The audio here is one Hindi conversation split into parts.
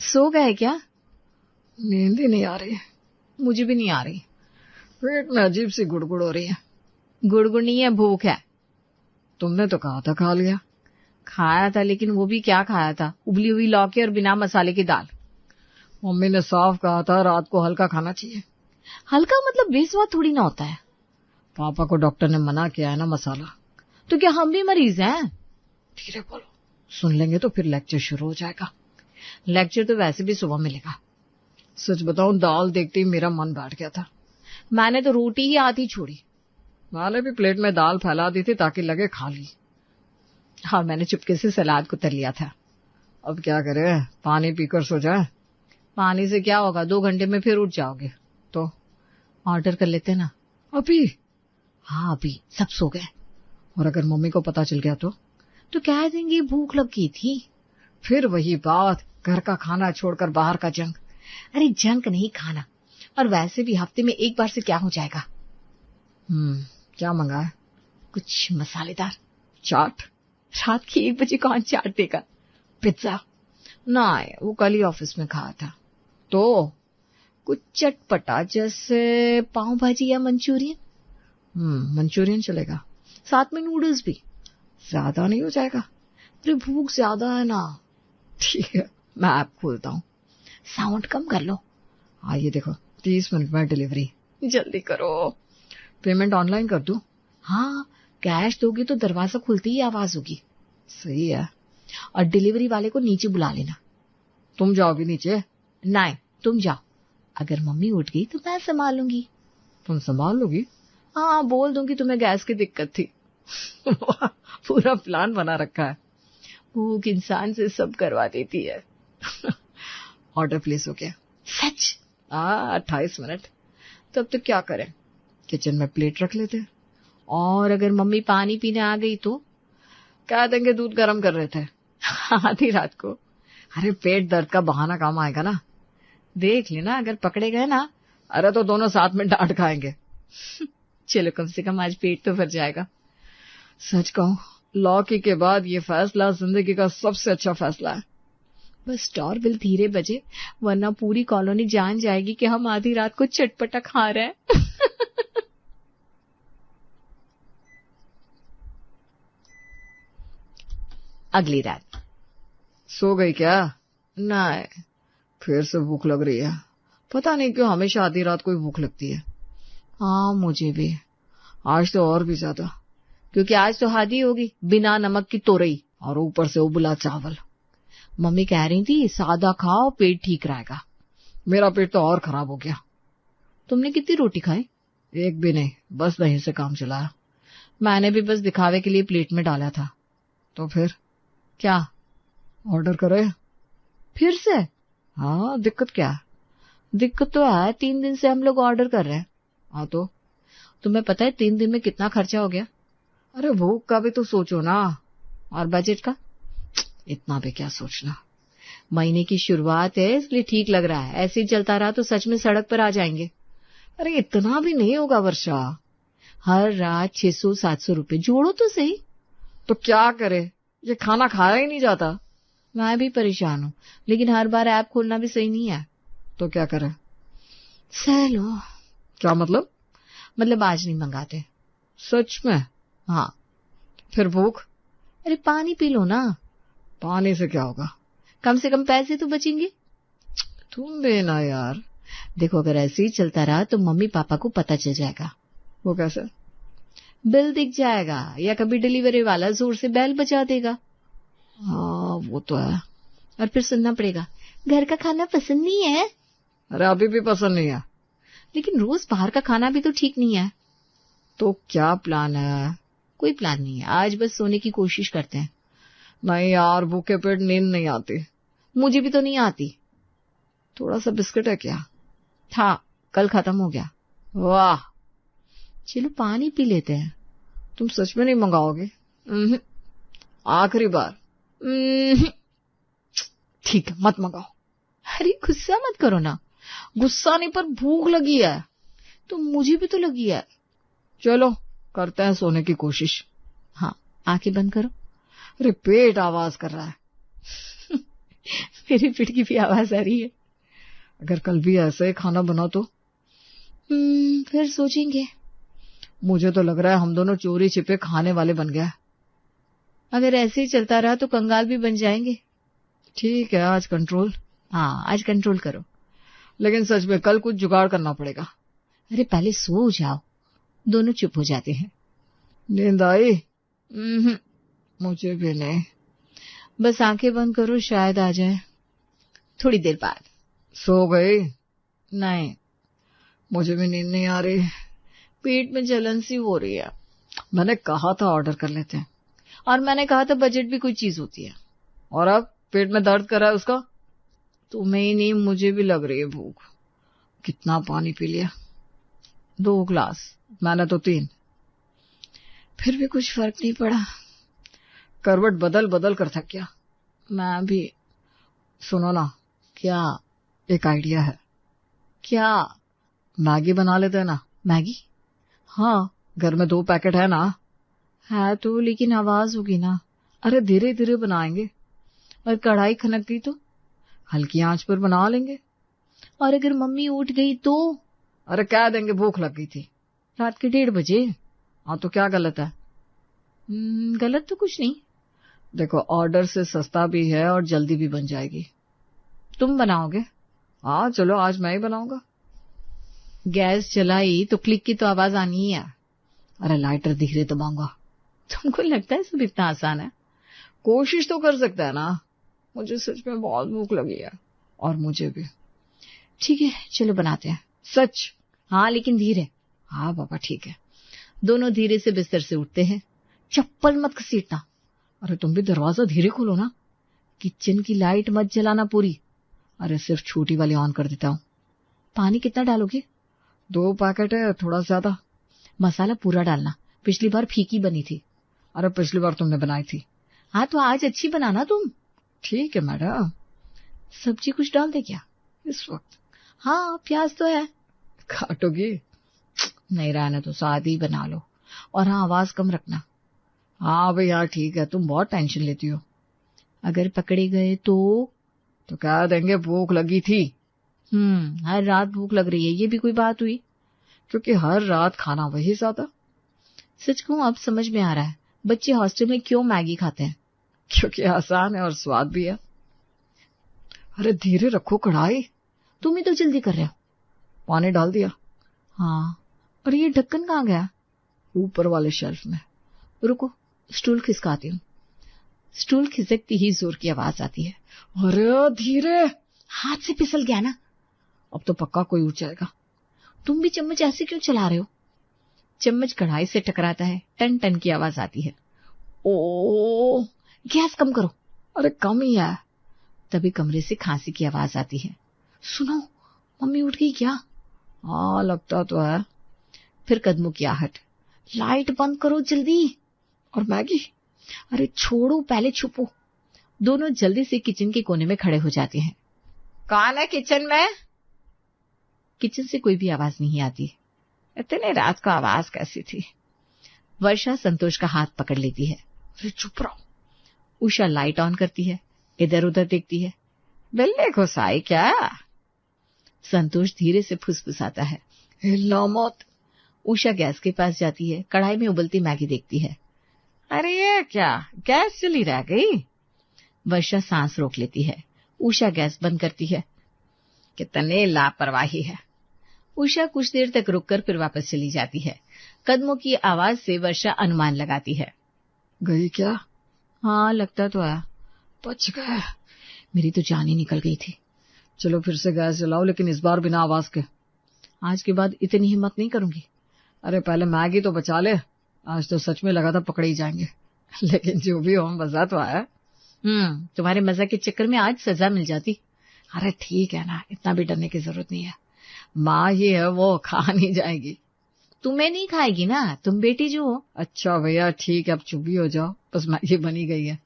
सो गए क्या? नींद ही नहीं आ रही। मुझे भी नहीं आ रही। पेट में अजीब सी गुड़गुड़ हो रही है। गुड़गुड़ नहीं है, भूख है। तुमने तो कहा था खा लिया। खाया था, लेकिन वो भी क्या खाया था? उबली हुई लौकी और बिना मसाले की दाल। मम्मी ने साफ कहा था रात को हल्का खाना चाहिए। हल्का मतलब बेस्वाद थोड़ी ना होता है। पापा को डॉक्टर ने मना किया है ना मसाला। तो क्या हम भी मरीज हैं? धीरे बोलो, सुन लेंगे तो फिर लेक्चर शुरू हो जाएगा। लेक्चर तो वैसे भी सुबह मिलेगा। सच बताऊं, दाल देखते ही मेरा मन बैठ गया था। मैंने तो रोटी ही आधी छोड़ी। मैंने भी प्लेट में दाल फैला दी थी ताकि लगे खा ली। हाँ, मैंने चुपके से सलाद को तर लिया था। अब क्या करें, पानी पीकर सो जाए। पानी से क्या होगा, 2 घंटे में फिर उठ जाओगे। तो ऑर्डर कर लेते ना। अभी? हाँ अभी, सब सो गए। और अगर मम्मी को पता चल गया तो कह देंगे भूख लगी थी। फिर वही बात, घर का खाना छोड़कर बाहर का जंक। अरे जंक नहीं खाना, और वैसे भी हफ्ते में एक बार से क्या हो जाएगा। क्या मंगाए? कुछ मसालेदार। चाट? रात के 1 बजे कौन चाट देगा? पिज्जा? ना, वो कल ही ऑफिस में खाया था। तो कुछ चटपटा, जैसे पाव भाजी या मंचूरियन। मंचूरियन चलेगा। साथ में नूडल्स भी। ज्यादा नहीं हो जाएगा? अरे भूख ज्यादा है ना। ठीक है, मैं ऐप खोलता हूँ। साउंड कम कर लो। ये देखो, 30 मिनट में डिलीवरी। जल्दी करो। पेमेंट ऑनलाइन कर दूं? हाँ, कैश दोगी तो दरवाजा खुलती ही आवाज होगी। सही है। और डिलीवरी वाले को नीचे बुला लेना। तुम जाओगी नीचे? नहीं, तुम जाओ। अगर मम्मी उठ गई तो मैं संभालूंगी। तुम संभाल लोगी? हाँ, बोल दूंगी तुम्हें गैस की दिक्कत थी। पूरा प्लान बना रखा है। भूख इंसान से सब करवा देती है। ऑर्डर प्लेस हो गया। सच? 28 मिनट। तब तो क्या करें? किचन में प्लेट रख लेते। और अगर मम्मी पानी पीने आ गई तो? कह देंगे दूध गर्म कर रहे थे आधी रात को। अरे पेट दर्द का बहाना काम आएगा ना। देख लेना, अगर पकड़े गए ना। अरे तो दोनों साथ में डांट खाएंगे। चलो, कम से कम आज पेट तो भर जाएगा। सच कहूं, लौकी के बाद ये फैसला जिंदगी का सबसे अच्छा फैसला है। बस डोरबेल धीरे बजे, वरना पूरी कॉलोनी जान जाएगी कि हम आधी रात को चटपटा खा रहे हैं। अगली रात। सो गई क्या? नहीं, फिर से भूख लग रही है। पता नहीं क्यों हमेशा आधी रात को ही भूख लगती है। हाँ, मुझे भी। आज तो और भी ज्यादा, क्योंकि आज तो हादी होगी बिना नमक की तोरई, और ऊपर से उबला चावल। मम्मी कह रही थी सादा खाओ, पेट ठीक रहेगा। मेरा पेट तो और खराब हो गया। तुमने कितनी रोटी खाई? एक भी नहीं, बस दही से काम चलाया। मैंने भी बस दिखावे के लिए प्लेट में डाला था। तो फिर क्या? ऑर्डर करे? फिर से? हाँ, दिक्कत क्या है? दिक्कत तो है, 3 दिन से हम लोग ऑर्डर कर रहे हैं। हाँ तो तुम्हें पता है 3 दिन में कितना खर्चा हो गया? अरे भूख का भी तो सोचो ना। और बजट का? इतना भी क्या सोचना। महीने की शुरुआत है इसलिए ठीक लग रहा है, ऐसे ही चलता रहा तो सच में सड़क पर आ जाएंगे। अरे इतना भी नहीं होगा वर्षा। हर रात 600-700 रुपए जोड़ो तो सही। तो क्या करे, ये खाना खाया ही नहीं जाता। मैं भी परेशान हूँ, लेकिन हर बार ऐप खोलना भी सही नहीं है। तो क्या करे? सह लो। क्या मतलब? मतलब आज नहीं मंगाते। सच में? हाँ। फिर भूख? अरे पानी पी लो ना। पानी से क्या होगा? कम से कम पैसे तो बचेंगे। तुम भी ना यार। देखो, अगर ऐसे ही चलता रहा तो मम्मी पापा को पता चल जाएगा। वो कैसे? बिल दिख जाएगा, या कभी डिलीवरी वाला जोर से बेल बजा देगा। हाँ वो तो है। और फिर सुनना पड़ेगा घर का खाना पसंद नहीं है। अरे अभी भी पसंद नहीं है। लेकिन रोज बाहर का खाना भी तो ठीक नहीं है। तो क्या प्लान है? कोई प्लान नहीं है, आज बस सोने की कोशिश करते हैं। नहीं यार, भूखे पेट नींद नहीं आती। मुझे भी तो नहीं आती। थोड़ा सा बिस्किट है क्या? था, कल खत्म हो गया। वाह। चलो पानी पी लेते हैं। तुम सच में नहीं मंगाओगे? आखिरी बार। ठीक है, मत मंगाओ। अरे गुस्सा मत करो ना। गुस्सा नहीं, पर भूख लगी है। तो मुझे भी तो लगी है। चलो करते हैं सोने की कोशिश। हाँ, आंखें बंद करो। अरे पेट आवाज कर रहा है। रिपीट की भी आवाज आ रही है। अगर कल भी ऐसे ही खाना बना तो? फिर सोचेंगे। मुझे तो लग रहा है हम दोनों चोरी छिपे खाने वाले बन गए। अगर ऐसे ही चलता रहा तो कंगाल भी बन जाएंगे। ठीक है, आज कंट्रोल। हाँ, आज कंट्रोल करो। लेकिन सच में कल कुछ जुगाड़ करना पड़ेगा। अरे पहले सो जाओ। दोनों चुप हो जाते हैं। नींद आई? मुझे भी नहीं। बस आंखें बंद करो, शायद आ जाए। थोड़ी देर बाद। सो गई? नहीं, मुझे भी नींद नहीं आ रही। पेट में जलन सी हो रही है। मैंने कहा था ऑर्डर कर लेते हैं। और मैंने कहा था बजट भी कोई चीज होती है। और अब पेट में दर्द कर रहा है उसका? तुम्हें ही नहीं, मुझे भी लग रही है भूख। कितना पानी पी लिया? 2 ग्लास। मैंने तो 3। फिर भी कुछ फर्क नहीं पड़ा। करवट बदल बदल कर थक गया। मैं भी। सुनो ना। क्या? एक आइडिया है। क्या? मैगी बना लेते हैं ना? मैगी? हाँ, घर में 2 पैकेट है ना। है तो, लेकिन आवाज होगी ना। अरे धीरे धीरे बनाएंगे। और कढ़ाई खनक गई तो? हल्की आंच पर बना लेंगे। और अगर मम्मी उठ गई तो? अरे कह देंगे भूख लग गई थी। रात के 1:30 बजे। हाँ तो क्या गलत है? गलत तो कुछ नहीं। देखो, ऑर्डर से सस्ता भी है और जल्दी भी बन जाएगी। तुम बनाओगे? हाँ चलो, आज मैं ही बनाऊंगा। गैस जलाई तो क्लिक की तो आवाज आनी ही है। अरे लाइटर धीरे दबाऊंगा। तुमको लगता है सब इतना आसान है? कोशिश तो कर सकता है ना। मुझे सच में बहुत भूख लगी है। और मुझे भी। ठीक है, चलो बनाते हैं। सच? हाँ, लेकिन धीरे। हाँ बाबा ठीक है। दोनों धीरे से बिस्तर से उठते हैं। चप्पल मत घसीटना। अरे तुम भी दरवाजा धीरे खोलो ना। किचन की लाइट मत जलाना पूरी। अरे सिर्फ छोटी वाली ऑन कर देता हूँ। पानी कितना डालोगे? 2 पैकेट है, थोड़ा ज्यादा। मसाला पूरा डालना, पिछली बार फीकी बनी थी। अरे पिछली बार तुमने बनाई थी। हाँ तो आज अच्छी बनाना तुम। ठीक है मैडम। सब्जी कुछ डाल दे क्या इस वक्त? हाँ, प्याज तो है। काटोगी? नहीं, रहने तो सादी बना लो। और हाँ, आवाज कम रखना। हाँ भाई हाँ ठीक है, तुम बहुत टेंशन लेती हो। अगर पकड़े गए तो कह देंगे भूख लगी थी। हर रात भूख लग रही है, ये भी कोई बात हुई? क्योंकि हर रात खाना वही ज्यादा। सच कहूं, अब समझ में आ रहा है बच्चे हॉस्टल में क्यों मैगी खाते हैं। क्योंकि आसान है और स्वाद भी है। अरे धीरे रखो कढ़ाई। तुम ही तो जल्दी कर रहे हो। पानी डाल दिया? हाँ। और ये ढक्कन कहाँ गया? ऊपर वाले शेल्फ में। रुको, स्टूल खिसकाती हूँ। स्टूल खिसकती ही जोर की आवाज आती है। अरे धीरे। हाथ से फिसल गया ना। अब तो पक्का कोई उठ जाएगा। तुम भी चम्मच ऐसे क्यों चला रहे हो? चम्मच कढ़ाई से टकराता है, टन टन की आवाज आती है। ओ, गैस कम करो। अरे कम ही है। तभी कमरे से खांसी की आवाज आती है। सुनो, मम्मी उठ गई क्या? हाँ लगता तो है। फिर कदमों की आहट। लाइट बंद करो जल्दी। और मैगी? अरे छोड़ो, पहले छुपो। दोनों जल्दी से किचन के कोने में खड़े हो जाते हैं। कौन है किचन में? किचन से कोई भी आवाज नहीं आती। इतने रात को आवाज कैसी थी? वर्षा संतोष का हाथ पकड़ लेती है। अरे चुप रहो। उषा लाइट ऑन करती है, इधर उधर देखती है। बिल्ली घुसाई क्या? संतोष धीरे से फुसफुसाता है। हिला मत। उषा गैस के पास जाती है, कढ़ाई में उबलती मैगी देखती है। अरे ये क्या, गैस चली रह गई? वर्षा सांस रोक लेती है। उषा गैस बंद करती है। कितनी लापरवाही है। उषा कुछ देर तक रुककर फिर वापस चली जाती है। कदमों की आवाज से वर्षा अनुमान लगाती है। गई क्या? हाँ लगता तो है। बच गए। मेरी तो जान ही निकल गई थी। चलो फिर से गैस जलाओ, लेकिन इस बार बिना आवाज के। आज के बाद इतनी हिम्मत नहीं करूंगी। अरे पहले मैगी तो बचा ले। आज तो सच में लगा था पकड़े ही जाएंगे। लेकिन जो भी हो, मजा तो आया। तुम्हारे मजा के चक्कर में आज सजा मिल जाती। अरे ठीक है ना, इतना भी डरने की जरूरत नहीं है। माँ ही है, वो खा नहीं जाएगी। तुम्हें नहीं खाएगी ना, तुम बेटी जो हो। अच्छा भैया ठीक है, अब चुप ही हो जाओ। बस मैगी बनी गई है,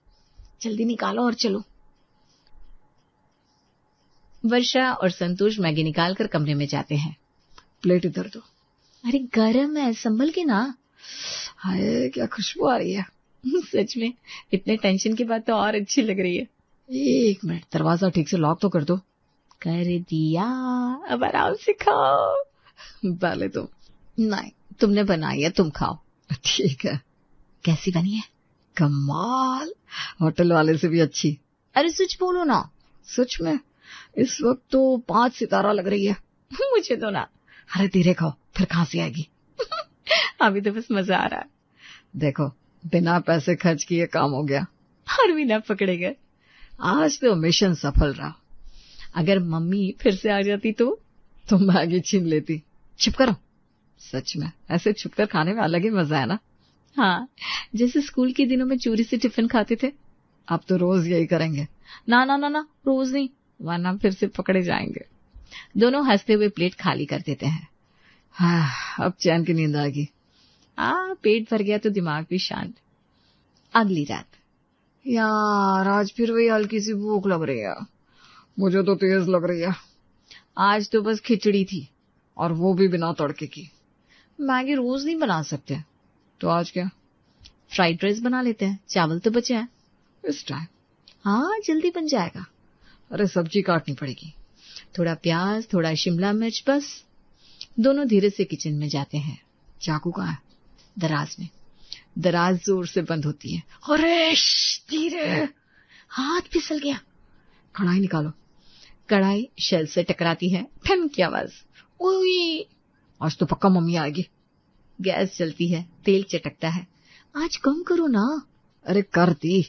जल्दी निकालो और चलो। वर्षा और संतोष मैगी निकालकर कमरे में जाते हैं। प्लेट इधर दो। अरे गरम है, संभल के ना। हाय क्या खुशबू आ रही है। सच में इतने टेंशन के बाद तो और अच्छी लग रही है। 1 मिनट, दरवाजा ठीक से लॉक तो कर दो। कर दिया, अब आराम से खाओ। पहले तुम। नहीं, तुमने बनाई है, तुम खाओ। ठीक है। कैसी बनी है? कमाल, होटल वाले से भी अच्छी। अरे सच बोलो ना। सच में इस वक्त तो 5 सितारा लग रही है। मुझे तो ना। अरे धीरे खाओ, फिर खांसी आएगी। अभी तो बस मजा आ रहा है। देखो, बिना पैसे खर्च किए काम हो गया और बिना पकड़े गए। आज तो मिशन सफल रहा। अगर मम्मी फिर से आ जाती तो मैगी छीन लेती। चुप करो। सच में ऐसे छुपकर खाने में अलग ही मजा है ना। हाँ, जैसे स्कूल के दिनों में चोरी से टिफिन खाते थे। अब तो रोज यही करेंगे। ना ना ना ना, रोज नहीं, वरना फिर से पकड़े जाएंगे। दोनों हंसते हुए प्लेट खाली कर देते हैं। हाँ, अब चैन की नींद आएगी। पेट भर गया तो दिमाग भी शांत। अगली रात। यार, आज फिर वही हल्की सी भूख लग रही है। मुझे तो तेज लग रही है। आज तो बस खिचड़ी थी, और वो भी बिना तड़के की। मैगी रोज नहीं बना सकते, तो आज क्या? फ्राइड राइस बना लेते हैं, चावल तो बचे हैं। इस टाइम? हाँ, जल्दी बन जाएगा। अरे सब्जी काटनी पड़ेगी। थोड़ा प्याज, थोड़ा शिमला मिर्च, बस। दोनों धीरे से किचन में जाते हैं। चाकू कहाँ है? दराज में। दराज जोर से बंद होती है। अरे धीरे, हाथ फिसल गया। कढ़ाई निकालो। कढ़ाई शेल से टकराती है, ठन की आवाज। ओए, आज तो पक्का मम्मी आएगी। गैस जलती है, तेल चटकता है। आज कम करो ना। अरे कर दी।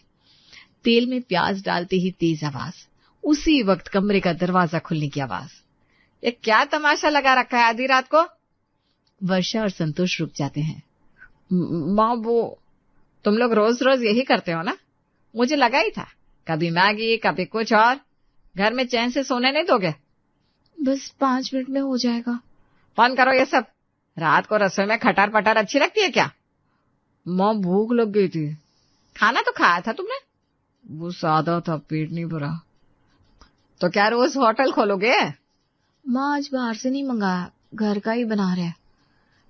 तेल में प्याज डालते ही तेज आवाज। उसी वक्त कमरे का दरवाजा खुलने की आवाज। ये क्या तमाशा लगा रखा है आधी रात को? वर्षा और संतोष रुक जाते हैं। माँ, वो तुम लोग रोज रोज यही करते हो ना? मुझे लगा ही था, कभी मैगी, कभी कुछ और। घर में चैन से सोने नहीं दोगे? बस 5 मिनट में हो जाएगा। बंद करो ये सब। रात को रसोई में खटार पटार अच्छी लगती है क्या? माँ, भूख लग गई थी। खाना तो खाया था तुमने। वो सादा था, पेट नहीं भरा। तो क्या रोज होटल खोलोगे? माँ, आज बाहर से नहीं मंगाया, घर का ही बना रहे हैं।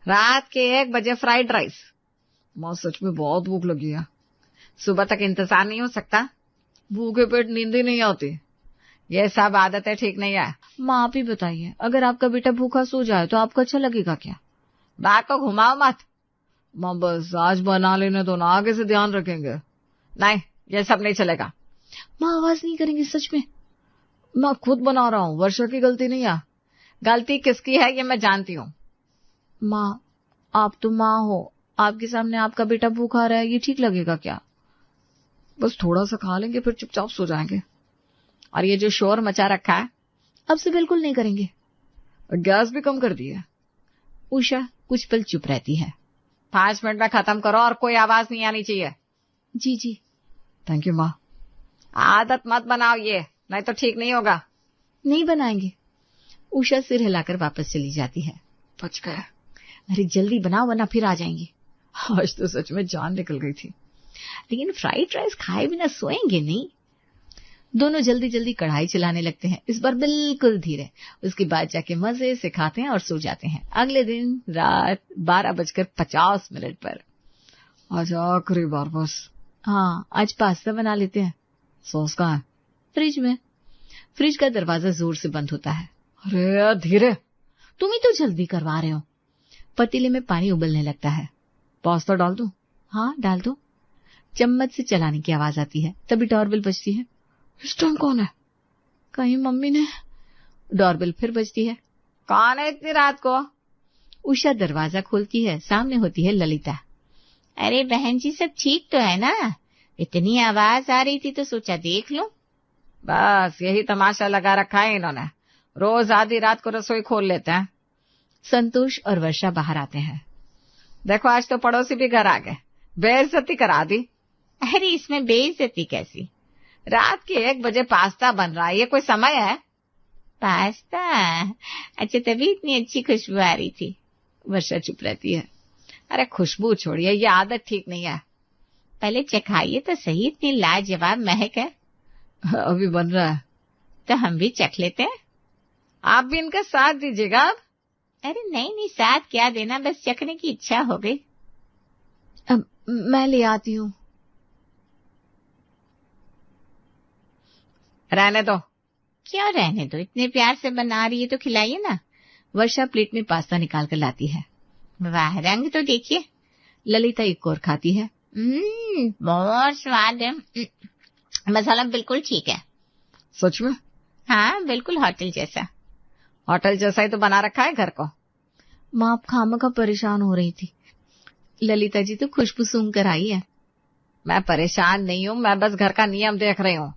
रात के 1 बजे फ्राइड राइस? माँ, सच में बहुत भूख लगी है। सुबह तक इंतजार नहीं हो सकता? भूखे पेट नींद ही नहीं आती। ये सब आदतें ठीक नहीं है। माँ, आप ही बताइए, अगर आपका बेटा भूखा सो जाए तो आपको अच्छा लगेगा क्या? बात को घुमाओ मत। माँ, बस आज बना लेने दो ना, आगे से ध्यान रखेंगे। नहीं, ये सब नहीं चलेगा। माँ, आवाज नहीं करेंगे सच में। मैं खुद बना रहा हूँ, वर्षा की गलती नहीं है। गलती किसकी है ये मैं जानती हूँ। माँ, आप तो माँ हो, आपके सामने आपका बेटा भूखा रहा है, ये ठीक लगेगा क्या? बस थोड़ा सा खा लेंगे, फिर चुपचाप सो जाएंगे। और ये जो शोर मचा रखा है, अब से बिल्कुल नहीं करेंगे। गैस भी कम कर दी है। उषा कुछ पल चुप रहती है। 5 मिनट में खत्म करो और कोई आवाज नहीं आनी चाहिए। जी जी। थैंक यू माँ। आदत मत बनाओ ये, नहीं तो ठीक नहीं होगा। नहीं बनाएंगे। उषा सिर हिलाकर वापस चली जाती है। बच गए। अरे जल्दी बनाओ वरना फिर आ जाएंगे। आज तो सच में जान निकल गई थी। लेकिन फ्राइड राइस खाए बिना सोएंगे नहीं। दोनों जल्दी जल्दी कढ़ाई चलाने लगते हैं, इस बार बिल्कुल धीरे। उसके बाद जाके मजे से खाते हैं और सो जाते हैं। अगले दिन रात 12:50 पर। आज आखिरी बार बस। हाँ, आज पास्ता बना लेते हैं। सॉस कहाँ है? फ्रिज में। फ्रिज का दरवाजा जोर से बंद होता है। अरे धीरे, तुम ही तो जल्दी करवा रहे हो। पतीले में पानी उबलने लगता है। पास्ता डाल दो? हाँ, डाल दो। चम्मच से चलाने की आवाज आती है, तभी डोरबेल बजती है। इस टाइम कौन है? कहीं मम्मी ने। डोरबेल फिर बजती है। कौन है इतनी रात को? उषा दरवाजा खोलती है, सामने होती है ललिता। अरे बहन जी, सब ठीक तो है ना? इतनी आवाज आ रही थी तो सोचा देख लूं। बस यही तमाशा लगा रखा है इन्होंने, रोज आधी रात को रसोई खोल लेते हैं। संतोष और वर्षा बाहर आते हैं। देखो, आज तो पड़ोसी भी घर आ गए, बेइज्जती करा दी। अरे इसमें बेइज्जती कैसी? रात के 1 बजे पास्ता बन रहा है, ये कोई समय है? पास्ता? अच्छा, तभी इतनी अच्छी खुशबू आ रही थी। वर्षा चुप रहती है। अरे खुशबू छोड़िए, ये आदत ठीक नहीं है। पहले चखाइए तो सही, इतनी लाजवाब महक है। अभी बन रहा है तो हम भी चख लेते हैं। आप भी इनका साथ दीजिएगा अब। अरे नहीं नहीं, साथ क्या देना, बस चखने की इच्छा हो गई। अब मैं ले आती हूँ। रहने दो। क्यों रहने दो, इतने प्यार से बना रही है तो खिलाइए ना। वर्षा प्लेट में पास्ता निकाल कर लाती है। वाह, रंग तो देखिए। ललिता एक और खाती है। बहुत स्वाद है। मसाला बिल्कुल ठीक है। सच में? हाँ, बिल्कुल होटल जैसा। होटल जैसा ही तो बना रखा है घर को। माँ अब खामखा परेशान हो रही थी। ललिता जी तो खुशबू सूंघ कर आई है। मैं परेशान नहीं हूँ, मैं बस घर का नियम देख रही हूँ।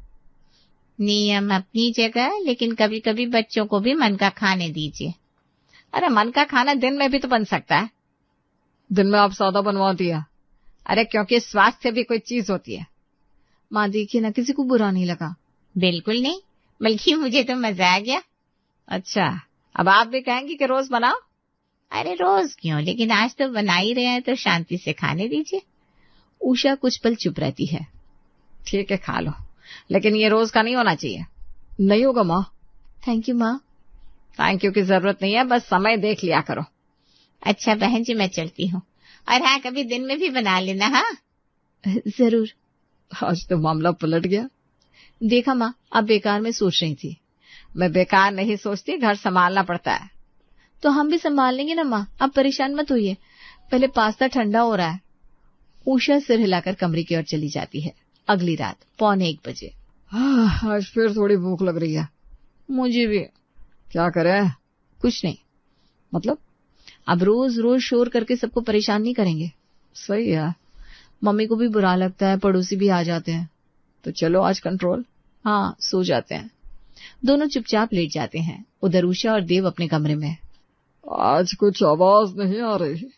नियम अपनी जगह, लेकिन कभी कभी बच्चों को भी मन का खाने दीजिए। अरे मन का खाना दिन में भी तो बन सकता है। दिन में आप सादा बनवाती है? अरे क्योंकि स्वास्थ्य भी कोई चीज होती है। माँ देखिए ना, किसी को बुरा नहीं लगा। बिल्कुल नहीं, बल्कि मुझे तो मजा आ गया। अच्छा, अब आप भी कहेंगी कि रोज बनाओ? अरे रोज क्यों, लेकिन आज तो बना ही रहे हैं तो शांति से खाने दीजिए। उषा कुछ पल चुप रहती है। ठीक है, खा लो, लेकिन ये रोज का नहीं होना चाहिए। नहीं होगा माँ। थैंक यू माँ। थैंक यू की जरूरत नहीं है, बस समय देख लिया करो। अच्छा बहन जी, मैं चलती हूँ। और हाँ, कभी दिन में भी बना लेना। हाँ जरूर। आज तो मामला पलट गया। देखा माँ, अब बेकार में सोच रही थी। मैं बेकार नहीं सोचती, घर संभालना पड़ता है। तो हम भी संभाल लेंगे ना माँ, आप परेशान मत होइए। पहले पास्ता ठंडा हो रहा है। उषा सिर हिलाकर कमरे की ओर चली जाती है। अगली रात 1:45 बजे। आज फिर थोड़ी भूख लग रही है। मुझे भी। क्या करें? कुछ नहीं। मतलब? अब रोज रोज शोर करके सबको परेशान नहीं करेंगे। सही है। मम्मी को भी बुरा लगता है, पड़ोसी भी आ जाते हैं। तो चलो आज कंट्रोल। हाँ, सो जाते हैं। दोनों चुपचाप लेट जाते हैं। उधर उषा और देव अपने कमरे में। आज कुछ आवाज नहीं आ रही।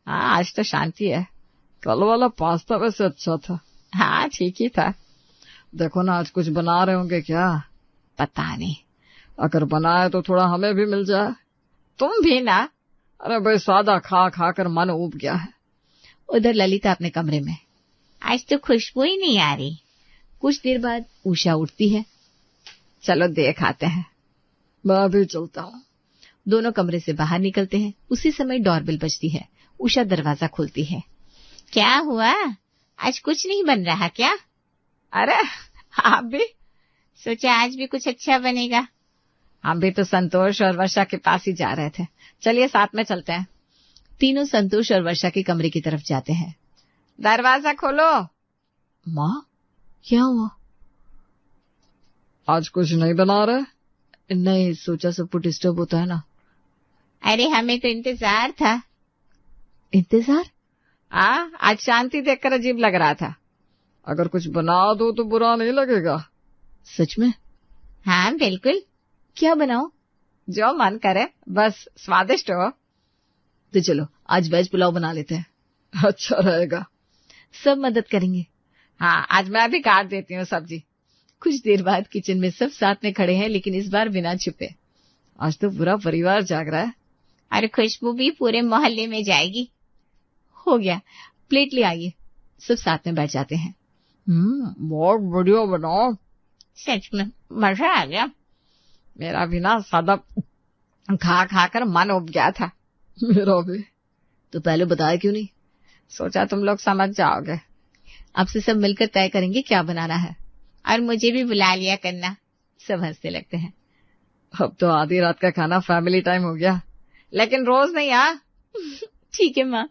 हाँ, आज तो शांति है। कल वाला पास्ता वैसे अच्छा था। हाँ, ठीक ही था। देखो ना, आज कुछ बना रहे होंगे क्या? पता नहीं। अगर बनाए तो थोड़ा हमें भी मिल जाए। तुम भी ना। अरे भाई, सादा खा खा कर मन उब गया है। उधर ललिता अपने कमरे में। आज तो खुशबू ही नहीं आ रही। कुछ देर बाद उषा उठती है। चलो देख आते हैं। मैं भी चलता हूँ। दोनों कमरे से बाहर निकलते हैं। उसी समय डोरबेल बजती है। उषा दरवाजा खोलती है। क्या हुआ, आज कुछ नहीं बन रहा क्या? अरे आप भी? सोचा आज भी कुछ अच्छा बनेगा। हम भी तो संतोष और वर्षा के पास ही जा रहे थे। चलिए साथ में चलते हैं। तीनों संतोष और वर्षा के कमरे की तरफ जाते हैं। दरवाजा खोलो। माँ, क्या हुआ? आज कुछ नहीं बना रहे? नहीं, सोचा सबको डिस्टर्ब होता है ना। अरे हमें तो इंतजार था। इंतजार? आज शांति देखकर अजीब लग रहा था। अगर कुछ बना दो तो बुरा नहीं लगेगा। सच में? हाँ बिल्कुल। क्या बनाओ? जो मन करे, बस स्वादिष्ट हो। तो चलो आज वेज पुलाव बना लेते हैं। अच्छा रहेगा। सब मदद करेंगे। हाँ, आज मैं भी काट देती हूँ सब्जी। कुछ देर बाद किचन में सब साथ में खड़े हैं, लेकिन इस बार बिना छुपे। आज तो पूरा परिवार जाग रहा है। अरे खुशबू भी पूरे मोहल्ले में जाएगी। हो गया, प्लेट ले आइए। सब साथ में बैठ जाते हैं। बहुत बढ़िया बनाओ। सच में मजा आ गया। मेरा भी ना सादा खा खा कर मन उब गया था। मेरा भी। तो पहले बताया क्यों नहीं? सोचा तुम लोग समझ जाओगे। आपसे सब मिलकर तय करेंगे क्या बनाना है। और मुझे भी बुला लिया करना। सब हंसने लगते हैं। अब तो आधी रात का खाना फैमिली टाइम हो गया, लेकिन रोज नहीं। ठीक है माँ।